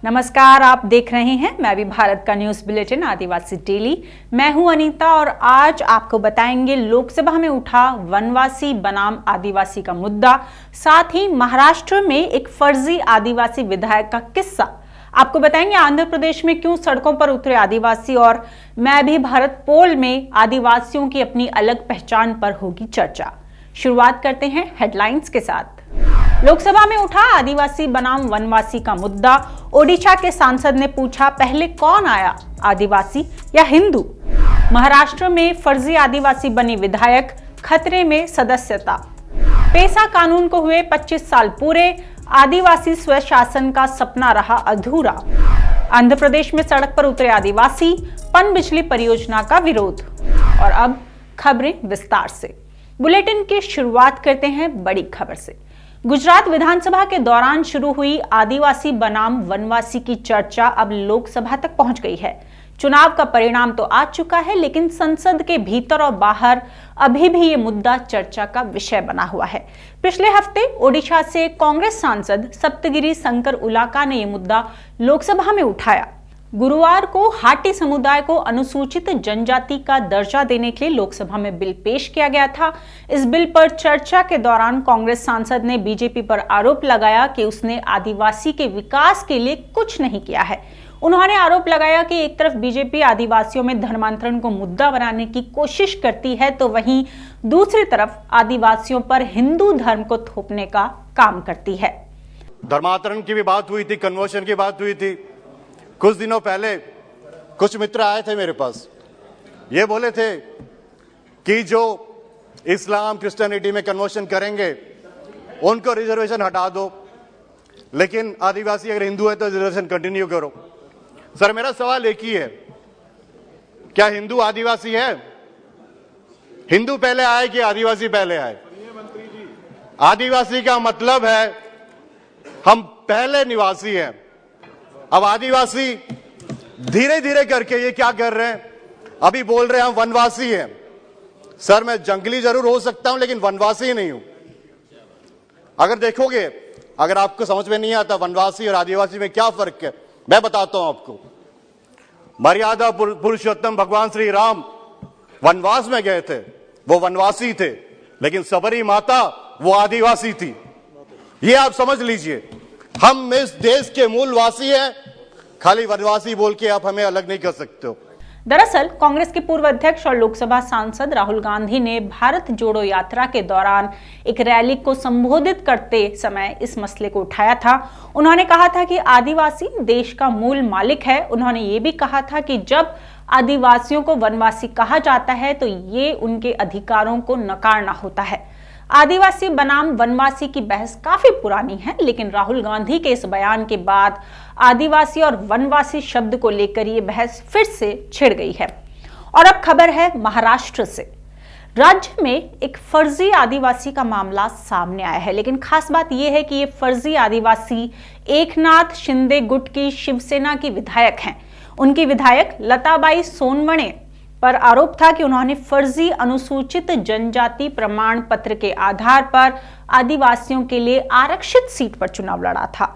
नमस्कार, आप देख रहे हैं मैं भी भारत का न्यूज बुलेटिन आदिवासी डेली। मैं हूं अनीता और आज आपको बताएंगे लोकसभा में उठा वनवासी बनाम आदिवासी का मुद्दा, साथ ही महाराष्ट्र में एक फर्जी आदिवासी विधायक का किस्सा। आपको बताएंगे आंध्र प्रदेश में क्यों सड़कों पर उतरे आदिवासी और मैं भी भारत पोल में आदिवासियों की अपनी अलग पहचान पर होगी चर्चा। शुरुआत करते हैं हेडलाइंस के साथ। लोकसभा में उठा आदिवासी बनाम वनवासी का मुद्दा। ओडिशा के सांसद ने पूछा, पहले कौन आया, आदिवासी या हिंदू? महाराष्ट्र में फर्जी आदिवासी बनी विधायक, खतरे में सदस्यता। पेसा कानून को हुए 25 साल पूरे, आदिवासी स्वशासन का सपना रहा अधूरा। आंध्र प्रदेश में सड़क पर उतरे आदिवासी, पनबिजली परियोजना का विरोध। और अब खबरें विस्तार से। बुलेटिन की शुरुआत करते हैं बड़ी खबर से। गुजरात विधानसभा के दौरान शुरू हुई आदिवासी बनाम वनवासी की चर्चा अब लोकसभा तक पहुंच गई है। चुनाव का परिणाम तो आ चुका है, लेकिन संसद के भीतर और बाहर अभी भी ये मुद्दा चर्चा का विषय बना हुआ है। पिछले हफ्ते ओडिशा से कांग्रेस सांसद सप्तगिरी शंकर उलाका ने ये मुद्दा लोकसभा में उठाया। गुरुवार को हाटी समुदाय को अनुसूचित जनजाति का दर्जा देने के लिए लोकसभा में बिल पेश किया गया था। इस बिल पर चर्चा के दौरान कांग्रेस सांसद ने बीजेपी पर आरोप लगाया कि उसने आदिवासी के विकास के लिए कुछ नहीं किया है। उन्होंने आरोप लगाया कि एक तरफ बीजेपी आदिवासियों में धर्मांतरण को मुद्दा बनाने की कोशिश करती है, तो वहीं दूसरी तरफ आदिवासियों पर हिंदू धर्म को थोपने का काम करती है। धर्मांतरण की भी बात हुई थी, कन्वर्शन की बात हुई थी। कुछ दिनों पहले कुछ मित्र आए थे मेरे पास, ये बोले थे कि जो इस्लाम क्रिश्चियनिटी में कन्वर्शन करेंगे उनको रिजर्वेशन हटा दो, लेकिन आदिवासी अगर हिंदू है तो रिजर्वेशन कंटिन्यू करो। सर, मेरा सवाल एक ही है, क्या हिंदू आदिवासी है? हिंदू पहले आए कि आदिवासी पहले आए? आदिवासी का मतलब है हम पहले निवासी हैं। अब आदिवासी धीरे धीरे करके ये क्या कर रहे हैं, अभी बोल रहे हैं हम वनवासी हैं। सर, मैं जंगली जरूर हो सकता हूं लेकिन वनवासी नहीं हूं। अगर देखोगे, अगर आपको समझ में नहीं आता वनवासी और आदिवासी में क्या फर्क है, मैं बताता हूं आपको। मर्यादा पुरुषोत्तम भगवान श्री राम वनवास में गए थे, वो वनवासी थे, लेकिन सबरी माता वो आदिवासी थी। ये आप समझ लीजिए, हम इस देश के मूलवासी हैं, खाली वनवासी बोल के आप हमें अलग नहीं कर सकते हो। दरअसल कांग्रेस के पूर्व अध्यक्ष और लोकसभा सांसद राहुल गांधी ने भारत जोड़ो यात्रा के दौरान एक रैली को संबोधित करते समय इस मसले को उठाया था। उन्होंने कहा था कि आदिवासी देश का मूल मालिक है। उन्होंने ये भी कहा था कि जब आदिवासियों को वनवासी कहा जाता है तो ये उनके अधिकारों को नकारना होता है। आदिवासी बनाम वनवासी की बहस काफी पुरानी है, लेकिन राहुल गांधी के इस बयान के बाद आदिवासी और वनवासी शब्द को लेकर ये बहस फिर से छिड़ गई है। और अब खबर है महाराष्ट्र से। राज्य में एक फर्जी आदिवासी का मामला सामने आया है, लेकिन खास बात यह है कि ये फर्जी आदिवासी एकनाथ शिंदे गुट की शिवसेना की विधायक हैं। उनकी विधायक लताबाई सोनवणे पर आरोप था कि उन्होंने फर्जी अनुसूचित जनजाति प्रमाण पत्र के आधार पर आदिवासियों के लिए आरक्षित सीट पर चुनाव लड़ा था।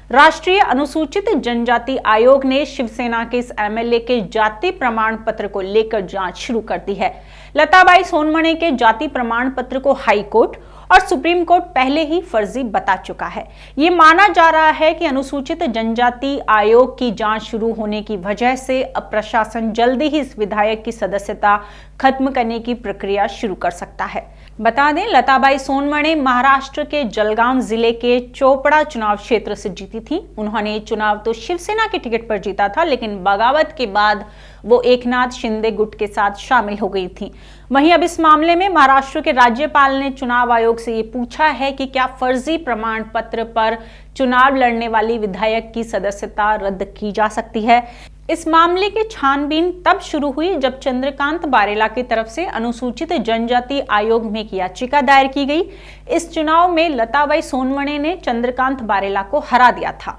राष्ट्रीय अनुसूचित जनजाति आयोग ने शिवसेना के इस एमएलए के जाति प्रमाण पत्र को लेकर जांच शुरू कर दी है। लताबाई सोनवणे के जाति प्रमाण पत्र को हाई कोर्ट और सुप्रीम कोर्ट पहले ही फर्जी बता चुका है। ये माना जा रहा है कि अनुसूचित जनजाति आयोग की जांच शुरू होने की वजह से अब प्रशासन जल्दी ही इस विधायक की सदस्यता खत्म करने की प्रक्रिया शुरू कर सकता है। बता दें, लताबाई सोनवणे महाराष्ट्र के जलगांव जिले के चोपड़ा चुनाव क्षेत्र से जीती थी। उन्होंने चुनाव तो शिवसेना के टिकट पर जीता था, लेकिन बगावत के बाद वो एकनाथ शिंदे गुट के साथ शामिल हो गई थी। वहीं अब इस मामले में महाराष्ट्र के राज्यपाल ने चुनाव आयोग से ये पूछा है कि क्या फर्जी प्रमाण पत्र पर चुनाव लड़ने वाली विधायक की सदस्यता रद्द की जा सकती है। इस मामले की छानबीन तब शुरू हुई जब चंद्रकांत बारेला की तरफ से अनुसूचित जनजाति आयोग में एक याचिका दायर की गई। इस चुनाव में लताबाई सोनवणे ने चंद्रकांत बारेला को हरा दिया था।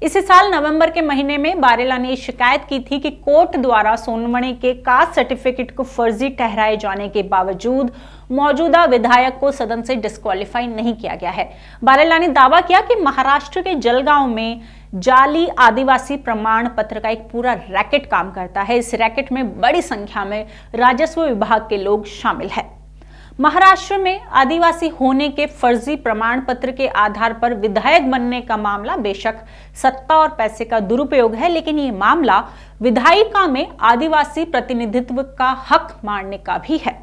इसी साल नवंबर के महीने में बारेला ने शिकायत की थी कि कोर्ट द्वारा सोनमणि के कास्ट सर्टिफिकेट को फर्जी ठहराए जाने के बावजूद मौजूदा विधायक को सदन से डिस्क्वालीफाई नहीं किया गया है। बारेला ने दावा किया कि महाराष्ट्र के जलगांव में जाली आदिवासी प्रमाण पत्र का एक पूरा रैकेट काम करता है। इस रैकेट में बड़ी संख्या में राजस्व विभाग के लोग शामिल हैं। महाराष्ट्र में आदिवासी होने के फर्जी प्रमाण पत्र के आधार पर विधायक बनने का मामला बेशक सत्ता और पैसे का दुरुपयोग है, लेकिन ये मामला विधायिका में आदिवासी प्रतिनिधित्व का हक मारने का भी है।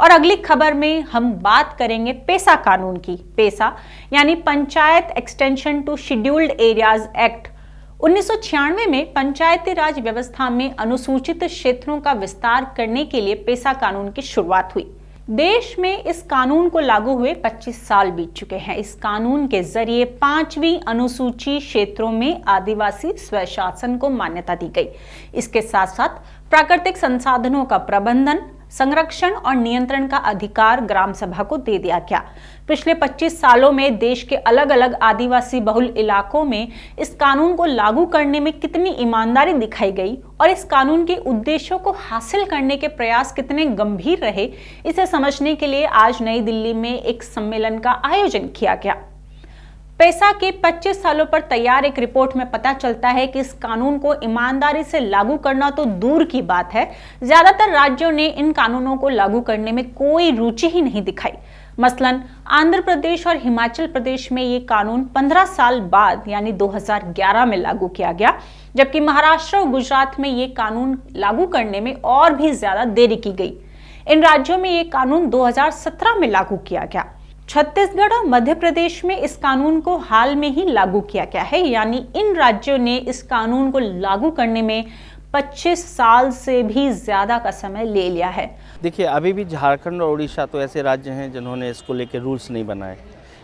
और अगली खबर में हम बात करेंगे पेसा कानून की। पेसा यानी panchayat extension to scheduled areas act 1996 में पंचायती राज व्यवस्था में अनुसूचित क्षेत्रों का विस्तार करने के लिए पेसा कानून की शुरुआत हुई। देश में इस कानून को लागू हुए 25 साल बीत चुके हैं। इस कानून के जरिए 5वीं अनुसूची क्षेत्रों में आदिवासी स्वशासन को मान्यता दी गई। इसके साथ साथ प्राकृतिक संसाधनों का प्रबंधन, संरक्षण और नियंत्रण का अधिकार ग्राम सभा को दे दिया गया। पिछले 25 सालों में देश के अलग अलग आदिवासी बहुल इलाकों में इस कानून को लागू करने में कितनी ईमानदारी दिखाई गई और इस कानून के उद्देश्यों को हासिल करने के प्रयास कितने गंभीर रहे, इसे समझने के लिए आज नई दिल्ली में एक सम्मेलन का आयोजन किया गया। पेसा के 25 सालों पर तैयार एक रिपोर्ट में पता चलता है कि इस कानून को ईमानदारी से लागू करना तो दूर की बात है, ज्यादातर राज्यों ने इन कानूनों को लागू करने में कोई रुचि ही नहीं दिखाई। मसलन आंध्र प्रदेश और हिमाचल प्रदेश में ये कानून 15 साल बाद यानी 2011 में लागू किया गया, जबकि महाराष्ट्र और गुजरात में ये कानून लागू करने में और भी ज्यादा देरी की गई। इन राज्यों में ये कानून 2017 में लागू किया गया। छत्तीसगढ़ और मध्य प्रदेश में इस कानून को हाल में ही लागू किया गया है, यानी इन राज्यों ने इस कानून को लागू करने में 25 साल से भी ज्यादा का समय ले लिया है। देखिए, अभी भी झारखंड और उड़ीसा तो ऐसे राज्य हैं जिन्होंने इसको लेकर रूल्स नहीं बनाए,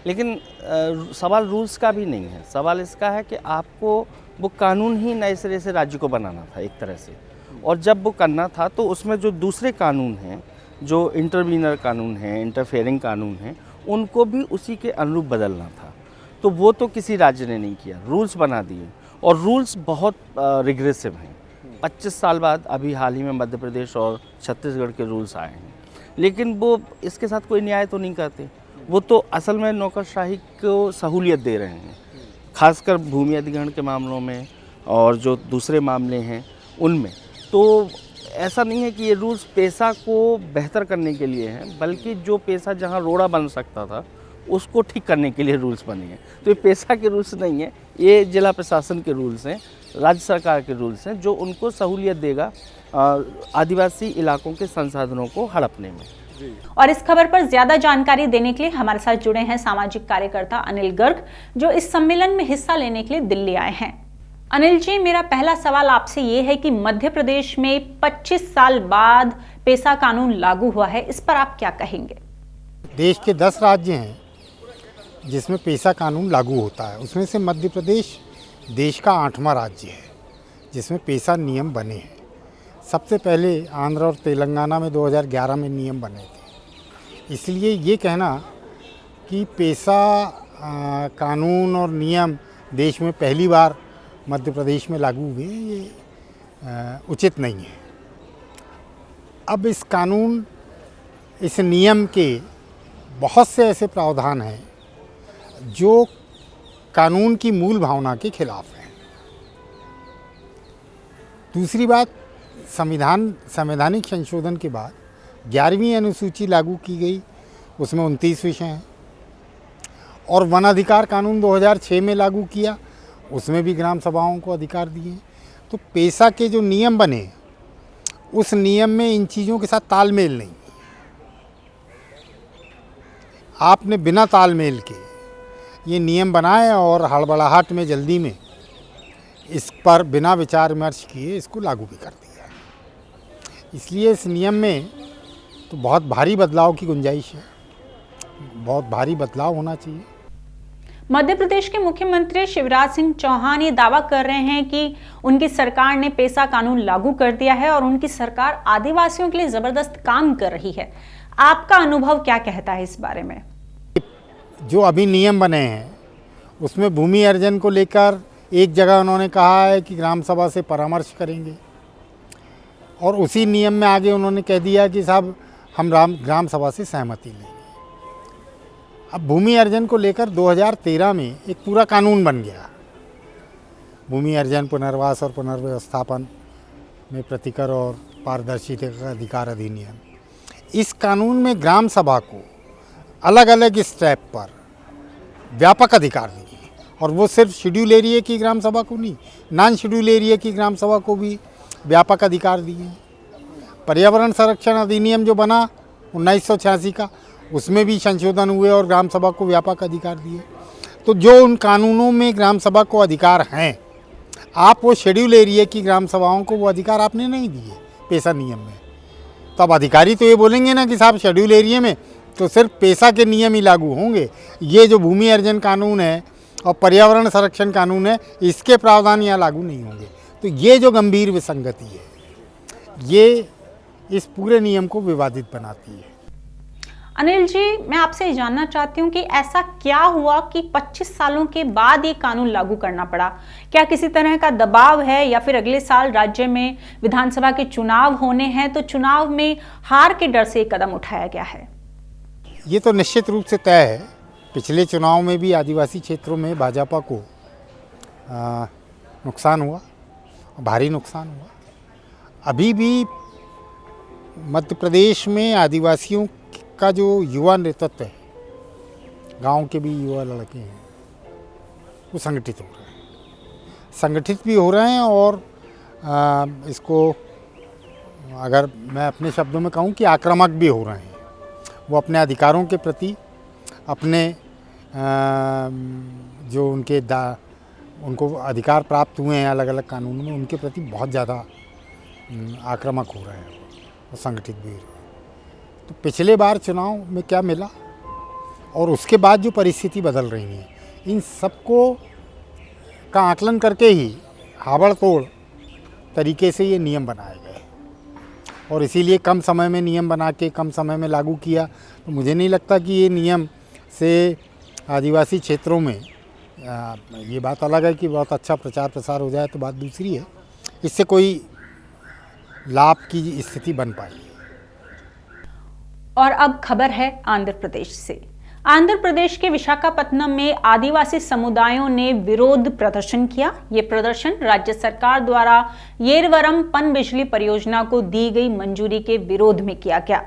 लेकिन सवाल रूल्स का भी नहीं है। सवाल इसका है कि आपको वो कानून ही नए सिरे से राज्य को बनाना था एक तरह से, और जब वो करना था तो उसमें जो दूसरे कानून हैं, जो इंटरवीनर कानून हैं, इंटरफेयरिंग कानून हैं, उनको भी उसी के अनुरूप बदलना था। तो वो तो किसी राज्य ने नहीं किया, रूल्स बना दिए, और रूल्स बहुत रिग्रेसिव हैं। 25 साल बाद अभी हाल ही में मध्य प्रदेश और छत्तीसगढ़ के रूल्स आए हैं, लेकिन वो इसके साथ कोई न्याय तो नहीं करते। वो तो असल में नौकरशाही को सहूलियत दे रहे हैं, खासकर भूमि अधिग्रहण के मामलों में और जो दूसरे मामले हैं उनमें। तो ऐसा नहीं है कि ये रूल्स पेशा को बेहतर करने के लिए हैं, बल्कि जो पेशा जहाँ रोड़ा बन सकता था उसको ठीक करने के लिए रूल्स बने हैं। तो ये पेशा के रूल्स नहीं है, ये जिला प्रशासन के रूल्स हैं, राज्य सरकार के रूल्स हैं, जो उनको सहूलियत देगा आदिवासी इलाकों के संसाधनों को हड़पने में। और इस खबर पर ज्यादा जानकारी देने के लिए हमारे साथ जुड़े हैं सामाजिक कार्यकर्ता अनिल गर्ग, जो इस सम्मेलन में हिस्सा लेने के लिए दिल्ली आए हैं। अनिल जी, मेरा पहला सवाल आपसे ये है कि मध्य प्रदेश में 25 साल बाद पेशा कानून लागू हुआ है, इस पर आप क्या कहेंगे? देश के 10 राज्य हैं जिसमें पेशा कानून लागू होता है, उसमें से मध्य प्रदेश देश का 8वां राज्य है जिसमें पेशा नियम बने हैं। सबसे पहले आंध्र और तेलंगाना में 2011 में नियम बने थे। इसलिए ये कहना कि पेशा कानून और नियम देश में पहली बार मध्य प्रदेश में लागू हुए, ये उचित नहीं है। अब इस नियम के बहुत से ऐसे प्रावधान हैं जो कानून की मूल भावना के खिलाफ हैं। दूसरी बात, संवैधानिक संशोधन के बाद 11वीं अनुसूची लागू की गई, उसमें 29 विषय हैं, और वन अधिकार कानून 2006 में लागू किया, उसमें भी ग्राम सभाओं को अधिकार दिए। तो पेशा के जो नियम बने उस नियम में इन चीज़ों के साथ तालमेल नहीं। आपने बिना तालमेल के ये नियम बनाए और हड़बड़ाहट में जल्दी में इस पर बिना विचार विमर्श किए इसको लागू भी कर दिया। इसलिए इस नियम में तो बहुत भारी बदलाव की गुंजाइश है, बहुत भारी बदलाव होना चाहिए। मध्य प्रदेश के मुख्यमंत्री शिवराज सिंह चौहान ये दावा कर रहे हैं कि उनकी सरकार ने पेशा कानून लागू कर दिया है और उनकी सरकार आदिवासियों के लिए जबरदस्त काम कर रही है। आपका अनुभव क्या कहता है इस बारे में? जो अभी नियम बने हैं उसमें भूमि अर्जन को लेकर एक जगह उन्होंने कहा है कि ग्राम सभा से परामर्श करेंगे, और उसी नियम में आगे उन्होंने कह दिया कि साहब हम ग्राम सभा से सहमति लेंगे। अब भूमि अर्जन को लेकर 2013 में एक पूरा कानून बन गया, भूमि अर्जन पुनर्वास और पुनर्व्यवस्थापन में प्रतिकर और पारदर्शिता का अधिकार अधिनियम। इस कानून में ग्राम सभा को अलग अलग स्टेप पर व्यापक अधिकार दिए, और वो सिर्फ शेड्यूल एरिया की ग्राम सभा को नहीं, नॉन शेड्यूल एरिया की ग्राम सभा को भी व्यापक अधिकार दिए। पर्यावरण संरक्षण अधिनियम जो बना 1986 का, उसमें भी संशोधन हुए और ग्राम सभा को व्यापक अधिकार दिए। तो जो उन कानूनों में ग्राम सभा को अधिकार हैं, आप वो शेड्यूल एरिया की ग्राम सभाओं को वो अधिकार आपने नहीं दिए पेशा नियम में। तो अब अधिकारी तो ये बोलेंगे ना कि साहब शेड्यूल एरिया में तो सिर्फ पेशा के नियम ही लागू होंगे, ये जो भूमि अर्जन कानून है और पर्यावरण संरक्षण कानून है, इसके प्रावधान यहाँ लागू नहीं होंगे। तो ये जो गंभीर विसंगति है, ये इस पूरे नियम को विवादित बनाती है। अनिल जी, मैं आपसे जानना चाहती हूँ कि ऐसा क्या हुआ कि 25 सालों के बाद ये कानून लागू करना पड़ा? क्या किसी तरह का दबाव है, या फिर अगले साल राज्य में विधानसभा के चुनाव होने हैं तो चुनाव में हार के डर से कदम उठाया गया है? ये तो निश्चित रूप से तय है। पिछले चुनाव में भी आदिवासी क्षेत्रों में भाजपा को नुकसान हुआ, भारी नुकसान हुआ। अभी भी मध्य प्रदेश में आदिवासियों का जो युवा नेतृत्व है, गांव के भी युवा लड़के हैं, वो संगठित हो रहे हैं, संगठित भी हो रहे हैं, और इसको अगर मैं अपने शब्दों में कहूँ कि आक्रामक भी हो रहे हैं। वो अपने अधिकारों के प्रति, अपने जो उनको अधिकार प्राप्त हुए हैं अलग अलग कानूनों में, उनके प्रति बहुत ज़्यादा आक्रामक हो रहे हैं और संगठित भी हो रहे हैं। तो पिछले बार चुनाव में क्या मिला और उसके बाद जो परिस्थिति बदल रही है, इन सबको का आकलन करके ही हाबड़तोड़ तरीके से ये नियम बनाए गए, और इसीलिए कम समय में नियम बना के कम समय में लागू किया। तो मुझे नहीं लगता कि ये नियम से आदिवासी क्षेत्रों में ये बात अलग है कि बहुत अच्छा प्रचार प्रसार हो जाए तो बात दूसरी है, इससे कोई लाभ की स्थिति बन पाई। और अब खबर है आंध्र प्रदेश से। आंध्र प्रदेश के विशाखापत्तनम में आदिवासी समुदायों ने विरोध प्रदर्शन किया। ये प्रदर्शन राज्य सरकार द्वारा येरवरम पनबिजली परियोजना को दी गई मंजूरी के विरोध में किया गया।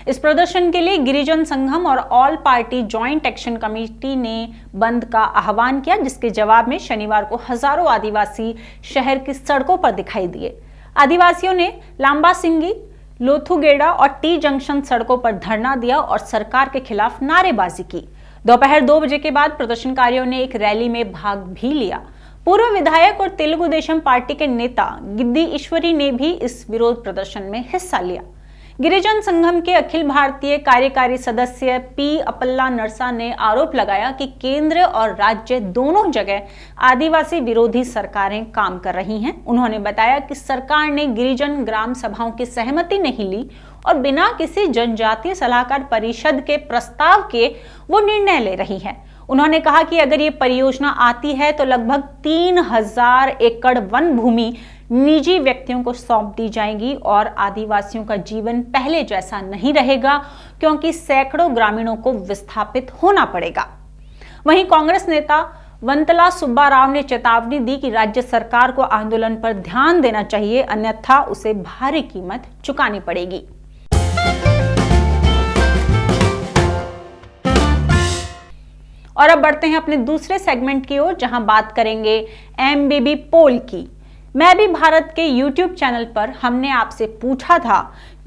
इस प्रदर्शन के लिए गिरिजन संगम और all party joint action committee ने बंद का आह्वान किया, जिसके जवाब में शनिवार को हजारों आदिवासी शहर की सड़कों पर दिखाई दिए। आदिवासियों ने लांबासिंगी, लोथुगेड़ा और टी जंक्शन सड़कों पर धरना दिया और सरकार के खिलाफ नारेबाजी की। दोपहर 2 बजे के बाद प्रदर्शनकारियों ने एक रैली में भाग भी लिया। पूर्व विधायक और तेलुगु देशम पार्टी के नेता गिद्दी ईश्वरी ने भी इस विरोध प्रदर्शन में हिस्सा लिया। गिरिजन संगम के अखिल भारतीय कार्यकारी सदस्य पी अपल्ला नरसा ने आरोप लगाया कि केंद्र और राज्य दोनों जगह आदिवासी विरोधी सरकारें काम कर रही हैं। उन्होंने बताया कि सरकार ने गिरिजन ग्राम सभाओं की सहमति नहीं ली और बिना किसी जनजातीय सलाहकार परिषद के प्रस्ताव के वो निर्णय ले रही है। उन्होंने कहा कि अगर ये परियोजना आती है तो लगभग 3000 एकड़ वन भूमि निजी व्यक्तियों को सौंप दी जाएगी और आदिवासियों का जीवन पहले जैसा नहीं रहेगा, क्योंकि सैकड़ों ग्रामीणों को विस्थापित होना पड़ेगा। वहीं कांग्रेस नेता वंतला सुब्बा राव ने चेतावनी दी कि राज्य सरकार को आंदोलन पर ध्यान देना चाहिए, अन्यथा उसे भारी कीमत चुकानी पड़ेगी। और अब बढ़ते हैं अपने दूसरे सेगमेंट की ओर, जहां बात करेंगे एमबीबी पोल की। मैं भी भारत के YouTube चैनल पर हमने आपसे पूछा था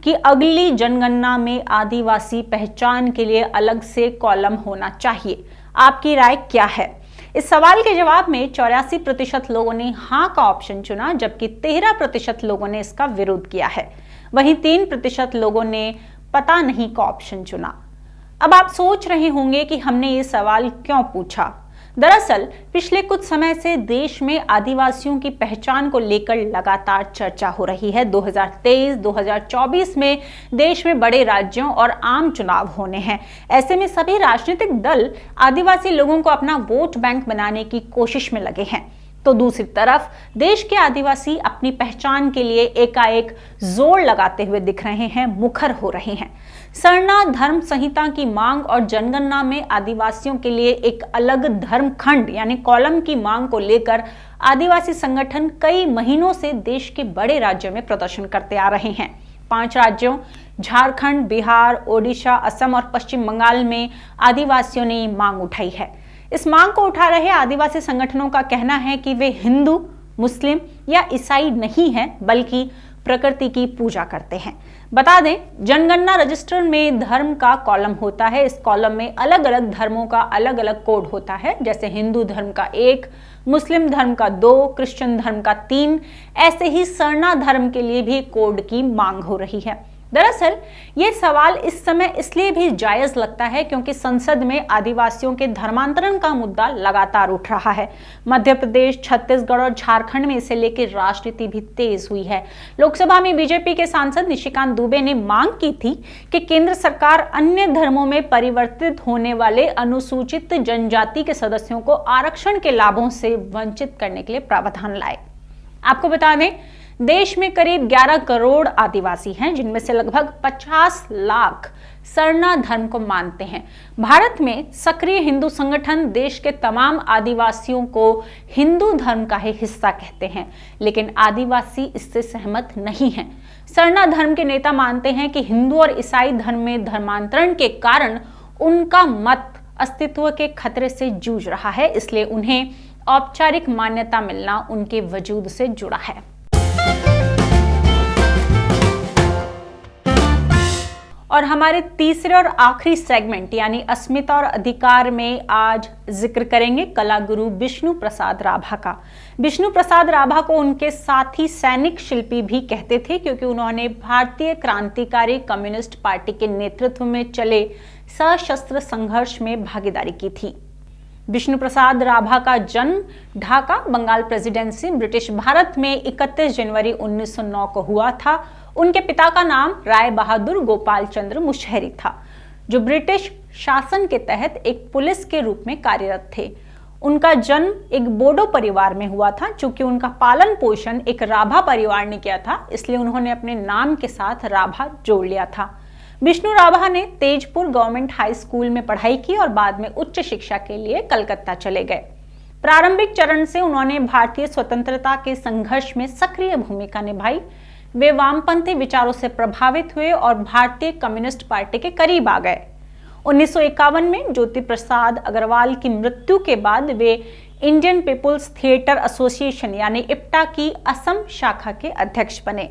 कि अगली जनगणना में आदिवासी पहचान के लिए अलग से कॉलम होना चाहिए। आपकी राय क्या है? इस सवाल के जवाब में 84% लोगों ने हाँ का ऑप्शन चुना, जबकि 13% लोगों ने इसका विरोध किया है। वहीं 3% लोगों ने पता नहीं का ऑप्शन चुना। अब आप सोच रहे होंगे कि हमने ये सवाल क्यों पूछा। दरअसल पिछले कुछ समय से देश में आदिवासियों की पहचान को लेकर लगातार चर्चा हो रही है। 2023-2024 में देश में बड़े राज्यों और आम चुनाव होने हैं। ऐसे में सभी राजनीतिक दल आदिवासी लोगों को अपना वोट बैंक बनाने की कोशिश में लगे हैं। तो दूसरी तरफ देश के आदिवासी अपनी पहचान के लिए एकाएक जोर लगाते हुए दिख रहे हैं, मुखर हो रहे हैं। सरना धर्म संहिता की मांग और जनगणना में आदिवासियों के लिए एक अलग धर्म खंड यानी कॉलम की मांग को लेकर आदिवासी संगठन कई महीनों से देश के बड़े राज्यों में प्रदर्शन करते आ रहे हैं। 5 राज्यों झारखंड, बिहार, ओडिशा, असम और पश्चिम बंगाल में आदिवासियों ने मांग उठाई है। इस मांग को उठा रहे आदिवासी संगठनों का कहना है कि वे हिंदू, मुस्लिम या ईसाई नहीं हैं, बल्कि प्रकृति की पूजा करते हैं। बता दें, जनगणना रजिस्टर में धर्म का कॉलम होता है। इस कॉलम में अलग अलग धर्मों का अलग अलग कोड होता है, जैसे हिंदू धर्म का 1, मुस्लिम धर्म का 2, क्रिश्चियन धर्म का 3। ऐसे ही सरना धर्म के लिए भी कोड की मांग हो रही है। दरअसल ये सवाल इस समय इसलिए भी जायज लगता है क्योंकि संसद में आदिवासियों के धर्मांतरण का मुद्दा लगातार उठ रहा है। मध्य प्रदेश, छत्तीसगढ़ और झारखंड में इसे लेकर राजनीति भी तेज हुई है। लोकसभा में बीजेपी के सांसद निशिकांत दुबे ने मांग की थी कि केंद्र सरकार अन्य धर्मों में परिवर्तित होने वाले अनुसूचित जनजाति के सदस्यों को आरक्षण के लाभों से वंचित करने के लिए प्रावधान लाए। आपको बता दें, देश में करीब 11 करोड़ आदिवासी हैं, जिनमें से लगभग 50 लाख सरना धर्म को मानते हैं। भारत में सक्रिय हिंदू संगठन देश के तमाम आदिवासियों को हिंदू धर्म का ही हिस्सा कहते हैं, लेकिन आदिवासी इससे सहमत नहीं हैं। सरना धर्म के नेता मानते हैं कि हिंदू और ईसाई धर्म में धर्मांतरण के कारण उनका मत अस्तित्व के खतरे से जूझ रहा है, इसलिए उन्हें औपचारिक मान्यता मिलना उनके वजूद से जुड़ा है। और हमारे तीसरे और आखिरी सेगमेंट यानी अस्मिता और अधिकार में आज जिक्र करेंगे कला गुरु विष्णु प्रसाद राभा का। विष्णु प्रसाद राभा को उनके साथी सैनिक शिल्पी भी कहते थे, क्योंकि उन्होंने भारतीय क्रांतिकारी कम्युनिस्ट पार्टी के नेतृत्व में चले सशस्त्र संघर्ष में भागीदारी की थी। विष्णु प्रसाद राभा का जन्म ढाका, बंगाल प्रेसिडेंसी, ब्रिटिश भारत में 31 जनवरी 1909 को हुआ था। उनके पिता का नाम राय बहादुर गोपाल चंद्र मुशहरी था, जो ब्रिटिश शासन के तहत एक पुलिस के रूप में कार्यरत थे। उनका जन्म एक बोडो परिवार में हुआ था। चूंकि उनका पालन पोषण एक राभा परिवार ने किया था, इसलिए उन्होंने अपने नाम के साथ राभा जोड़ लिया था। विष्णु राभा ने तेजपुर गवर्नमेंट हाई स्कूल में पढ़ाई की और बाद में उच्च शिक्षा के लिए कलकत्ता चले गए। प्रारंभिक चरण से उन्होंने भारतीय स्वतंत्रता के संघर्ष में सक्रिय भूमिका निभाई। वे वामपंथी विचारों से प्रभावित हुए और भारतीय कम्युनिस्ट पार्टी के करीब आ गए। 1951 में ज्योति प्रसाद अग्रवाल की मृत्यु के बाद वे इंडियन पीपुल्स थिएटर एसोसिएशन यानी इप्टा की असम शाखा के अध्यक्ष बने।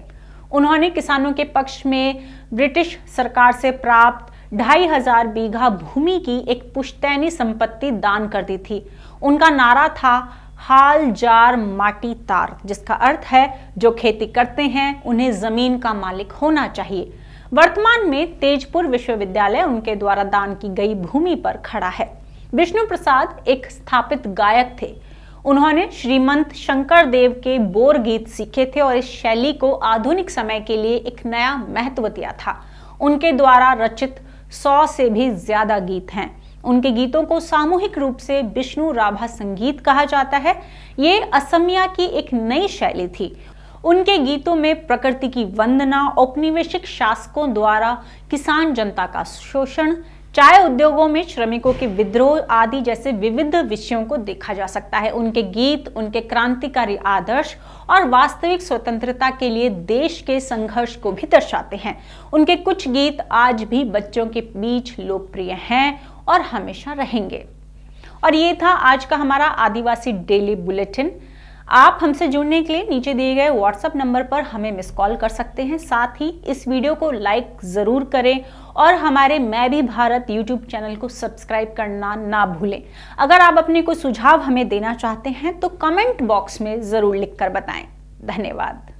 उन्होंने किसानों के पक्ष में ब्रिटिश सरकार से प्राप्त 2500 बीघा भूमि की एक पुश्तैनी संपत्ति दान कर दी थी। उनका नारा था हाल जार माटी तार, जिसका अर्थ है जो खेती करते हैं उन्हें जमीन का मालिक होना चाहिए। वर्तमान में तेजपुर विश्वविद्यालय उनके द्वारा दान की गई भूमि पर खड़ा है। विष्णु प्रसाद एक स्थापित गायक थे। उन्होंने श्रीमंत शंकर देव के बोर गीत सीखे थे और इस शैली को आधुनिक समय के लिए एक नया महत्व दिया था। उनके द्वारा रचित 100 से भी ज्यादा गीत हैं। उनके गीतों को सामूहिक रूप से विष्णु राभा संगीत कहा जाता है। ये असमिया की एक नई शैली थी। उनके गीतों में प्रकृति की वंदना, औपनिवेशिक शासकों द्वारा किसान जनता का शोषण, चाय उद्योगों में श्रमिकों के विद्रोह आदि जैसे विविध विषयों को देखा जा सकता है। उनके गीत उनके क्रांतिकारी आदर्श और वास्तविक स्वतंत्रता के लिए देश के संघर्ष को भी दर्शाते हैं। उनके कुछ गीत आज भी बच्चों के बीच लोकप्रिय हैं और हमेशा रहेंगे। और ये था आज का हमारा आदिवासी डेली बुलेटिन। आप हमसे जुड़ने के लिए नीचे दिए गए व्हाट्सएप नंबर पर हमें मिस कॉल कर सकते हैं। साथ ही इस वीडियो को लाइक जरूर करें और हमारे मैं भी भारत यूट्यूब चैनल को सब्सक्राइब करना ना भूलें। अगर आप अपने कोई सुझाव हमें देना चाहते हैं तो कमेंट बॉक्स में जरूर लिखकर बताएं। धन्यवाद।